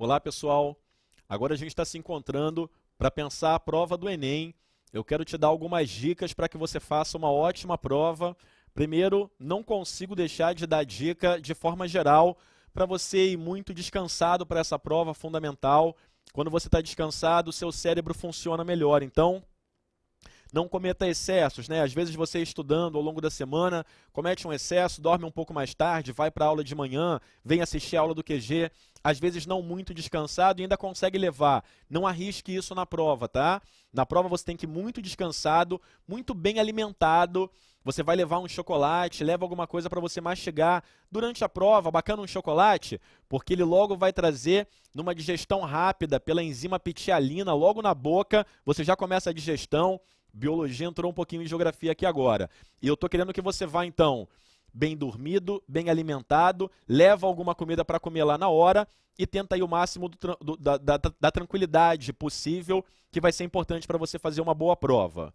Olá, pessoal. Agora a gente está se encontrando para pensar a prova do Enem. Eu quero te dar algumas dicas para que você faça uma ótima prova. Primeiro, não consigo deixar de dar dica de forma geral para você ir muito descansado para essa prova fundamental. Quando você está descansado, o seu cérebro funciona melhor. Então, não cometa excessos, né? Às vezes você estudando ao longo da semana, comete um excesso, dorme um pouco mais tarde, vai para a aula de manhã, vem assistir a aula do QG, às vezes não muito descansado e ainda consegue levar. Não arrisque isso na prova, tá? Na prova você tem que ir muito descansado, muito bem alimentado. Você vai levar um chocolate, leva alguma coisa para você mastigar durante a prova, bacana um chocolate, porque ele logo vai trazer numa digestão rápida pela enzima pitialina, logo na boca, você já começa a digestão. Biologia entrou um pouquinho em geografia aqui agora. E eu estou querendo que você vá, então, bem dormido, bem alimentado, leva alguma comida para comer lá na hora e tenta aí o máximo da tranquilidade possível, que vai ser importante para você fazer uma boa prova.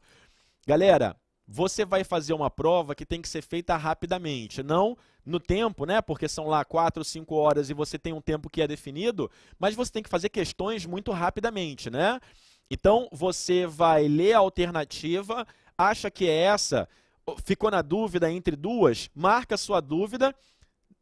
Galera, você vai fazer uma prova que tem que ser feita rapidamente, não no tempo, né? Porque são lá 4, 5 horas e você tem um tempo que é definido, mas você tem que fazer questões muito rapidamente, né? Então, você vai ler a alternativa, acha que é essa, ficou na dúvida entre duas, marca sua dúvida,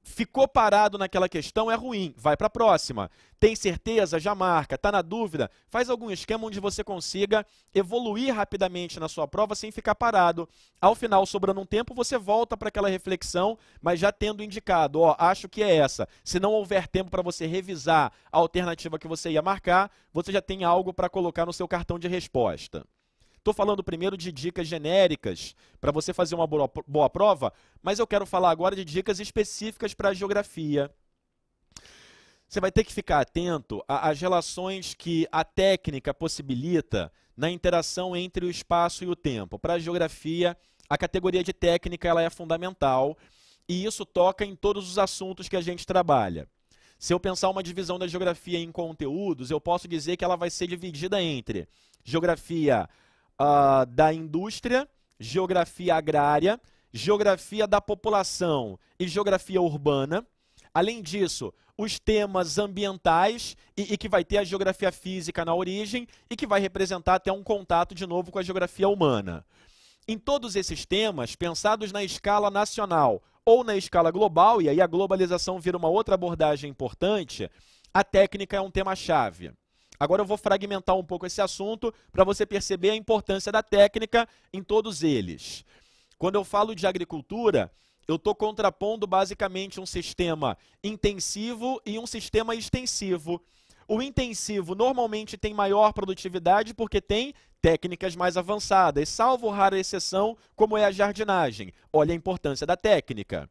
ficou parado naquela questão, é ruim, vai para a próxima. Tem certeza? Já marca. Está na dúvida? Faz algum esquema onde você consiga evoluir rapidamente na sua prova sem ficar parado. Ao final, sobrando um tempo, você volta para aquela reflexão, mas já tendo indicado, ó, acho que é essa. Se não houver tempo para você revisar a alternativa que você ia marcar, você já tem algo para colocar no seu cartão de resposta. Estou falando primeiro de dicas genéricas para você fazer uma boa prova, mas eu quero falar agora de dicas específicas para a geografia. Você vai ter que ficar atento às relações que a técnica possibilita na interação entre o espaço e o tempo. Para a geografia, a categoria de técnica ela é fundamental e isso toca em todos os assuntos que a gente trabalha. Se eu pensar uma divisão da geografia em conteúdos, eu posso dizer que ela vai ser dividida entre geografia da indústria, geografia agrária, geografia da população e geografia urbana. Além disso, os temas ambientais e que vai ter a geografia física na origem e que vai representar até um contato de novo com a geografia humana. Em todos esses temas, pensados na escala nacional ou na escala global, e aí a globalização vira uma outra abordagem importante, a técnica é um tema-chave. Agora eu vou fragmentar um pouco esse assunto para você perceber a importância da técnica em todos eles. Quando eu falo de agricultura, eu estou contrapondo basicamente um sistema intensivo e um sistema extensivo. O intensivo normalmente tem maior produtividade porque tem técnicas mais avançadas, salvo rara exceção, como é a jardinagem. Olha a importância da técnica.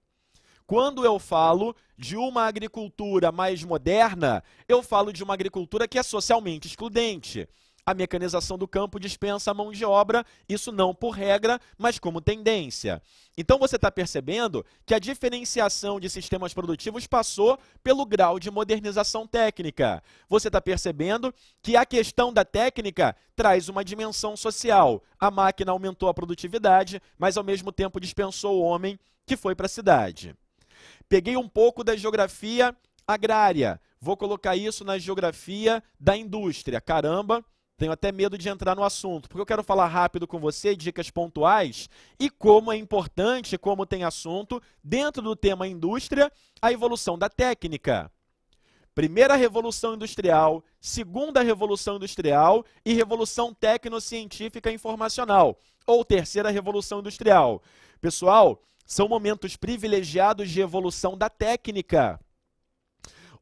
Quando eu falo de uma agricultura mais moderna, eu falo de uma agricultura que é socialmente excludente. A mecanização do campo dispensa a mão de obra, isso não por regra, mas como tendência. Então você está percebendo que a diferenciação de sistemas produtivos passou pelo grau de modernização técnica. Você está percebendo que a questão da técnica traz uma dimensão social. A máquina aumentou a produtividade, mas ao mesmo tempo dispensou o homem que foi para a cidade. Peguei um pouco da geografia agrária, vou colocar isso na geografia da indústria. Caramba, tenho até medo de entrar no assunto, porque eu quero falar rápido com você, dicas pontuais, e como é importante, como tem assunto, dentro do tema indústria, a evolução da técnica. Primeira revolução industrial, segunda revolução industrial e revolução tecnocientífica e informacional, ou terceira revolução industrial. Pessoal, são momentos privilegiados de evolução da técnica.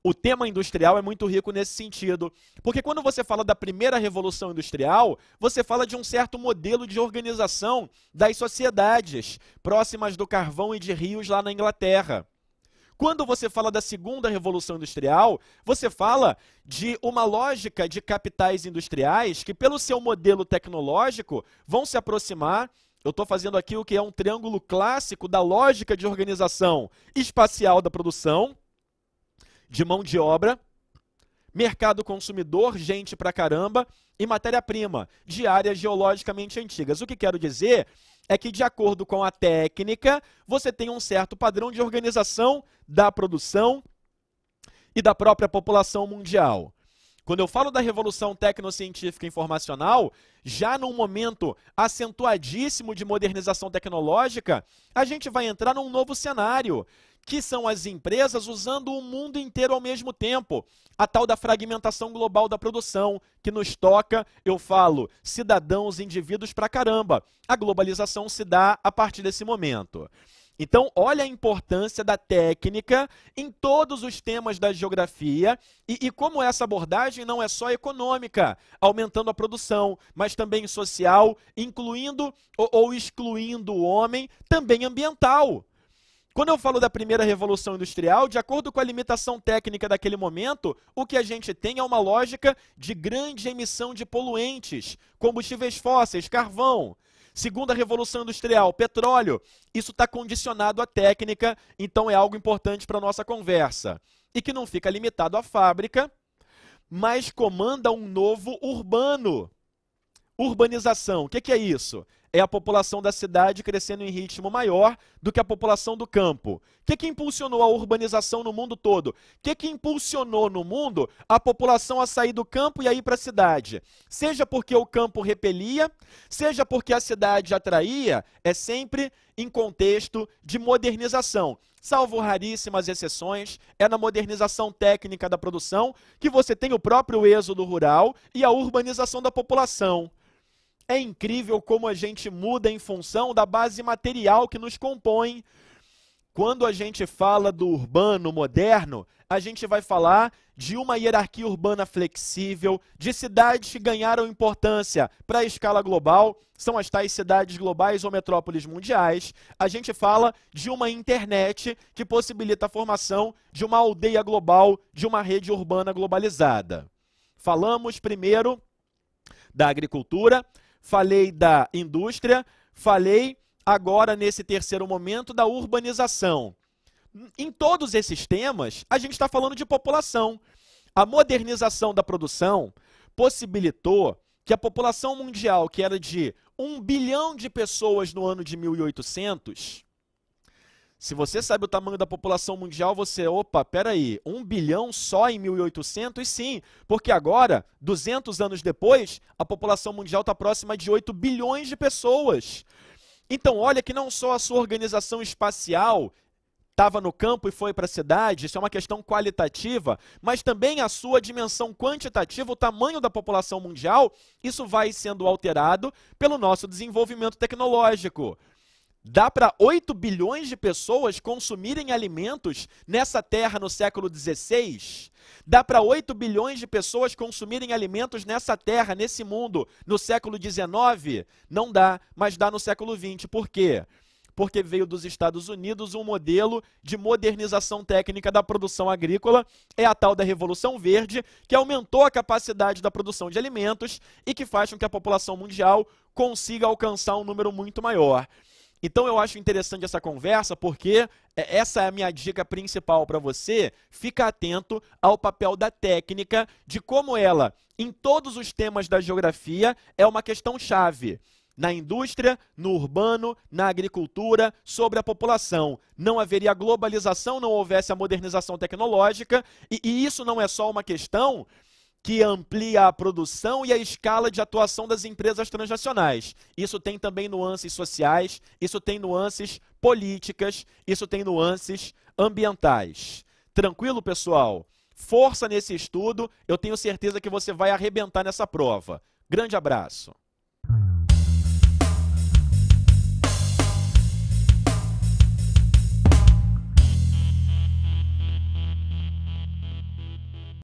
O tema industrial é muito rico nesse sentido, porque quando você fala da primeira revolução industrial, você fala de um certo modelo de organização das sociedades próximas do carvão e de rios lá na Inglaterra. Quando você fala da segunda revolução industrial, você fala de uma lógica de capitais industriais que, pelo seu modelo tecnológico, vão se aproximar. Eu estou fazendo aqui o que é um triângulo clássico da lógica de organização espacial da produção, de mão de obra, mercado consumidor, gente pra caramba, e matéria-prima, de áreas geologicamente antigas. O que quero dizer é que, de acordo com a técnica, você tem um certo padrão de organização da produção e da própria população mundial. Quando eu falo da revolução tecnocientífica e informacional, já num momento acentuadíssimo de modernização tecnológica, a gente vai entrar num novo cenário, que são as empresas usando o mundo inteiro ao mesmo tempo. A tal da fragmentação global da produção, que nos toca, eu falo, cidadãos, indivíduos pra caramba. A globalização se dá a partir desse momento. Então, olha a importância da técnica em todos os temas da geografia e como essa abordagem não é só econômica, aumentando a produção, mas também social, incluindo ou excluindo o homem, também ambiental. Quando eu falo da primeira revolução industrial, de acordo com a limitação técnica daquele momento, o que a gente tem é uma lógica de grande emissão de poluentes, combustíveis fósseis, carvão. Segunda revolução industrial, petróleo. Isso está condicionado à técnica, então é algo importante para a nossa conversa. E que não fica limitado à fábrica, mas comanda um novo urbano. Urbanização, o que é isso? É a população da cidade crescendo em ritmo maior do que a população do campo. O que impulsionou a urbanização no mundo todo? O que impulsionou no mundo a população a sair do campo e a ir para a cidade? Seja porque o campo repelia, seja porque a cidade atraía, é sempre em contexto de modernização. Salvo raríssimas exceções, é na modernização técnica da produção que você tem o próprio êxodo rural e a urbanização da população. É incrível como a gente muda em função da base material que nos compõe. Quando a gente fala do urbano moderno, a gente vai falar de uma hierarquia urbana flexível, de cidades que ganharam importância para a escala global, são as tais cidades globais ou metrópoles mundiais. A gente fala de uma internet que possibilita a formação de uma aldeia global, de uma rede urbana globalizada. Falamos primeiro da agricultura, falei da indústria, falei agora nesse terceiro momento da urbanização. Em todos esses temas, a gente está falando de população. A modernização da produção possibilitou que a população mundial, que era de 1 bilhão de pessoas no ano de 1800, se você sabe o tamanho da população mundial, você, opa, peraí, 1 bilhão só em 1800? Sim, porque agora, 200 anos depois, a população mundial está próxima de 8 bilhões de pessoas. Então, olha que não só a sua organização espacial estava no campo e foi para a cidade, isso é uma questão qualitativa, mas também a sua dimensão quantitativa, o tamanho da população mundial, isso vai sendo alterado pelo nosso desenvolvimento tecnológico. Dá para 8 bilhões de pessoas consumirem alimentos nessa terra no século XVI? Dá para 8 bilhões de pessoas consumirem alimentos nessa terra, nesse mundo, no século XIX? Não dá, mas dá no século XX. Por quê? Porque veio dos Estados Unidos um modelo de modernização técnica da produção agrícola, é a tal da Revolução Verde, que aumentou a capacidade da produção de alimentos e que faz com que a população mundial consiga alcançar um número muito maior. Então eu acho interessante essa conversa porque essa é a minha dica principal para você. Fica atento ao papel da técnica, de como ela, em todos os temas da geografia, é uma questão chave. Na indústria, no urbano, na agricultura, sobre a população. Não haveria globalização, não houvesse a modernização tecnológica, e isso não é só uma questão que amplia a produção e a escala de atuação das empresas transnacionais. Isso tem também nuances sociais, isso tem nuances políticas, isso tem nuances ambientais. Tranquilo, pessoal? Força nesse estudo, eu tenho certeza que você vai arrebentar nessa prova. Grande abraço.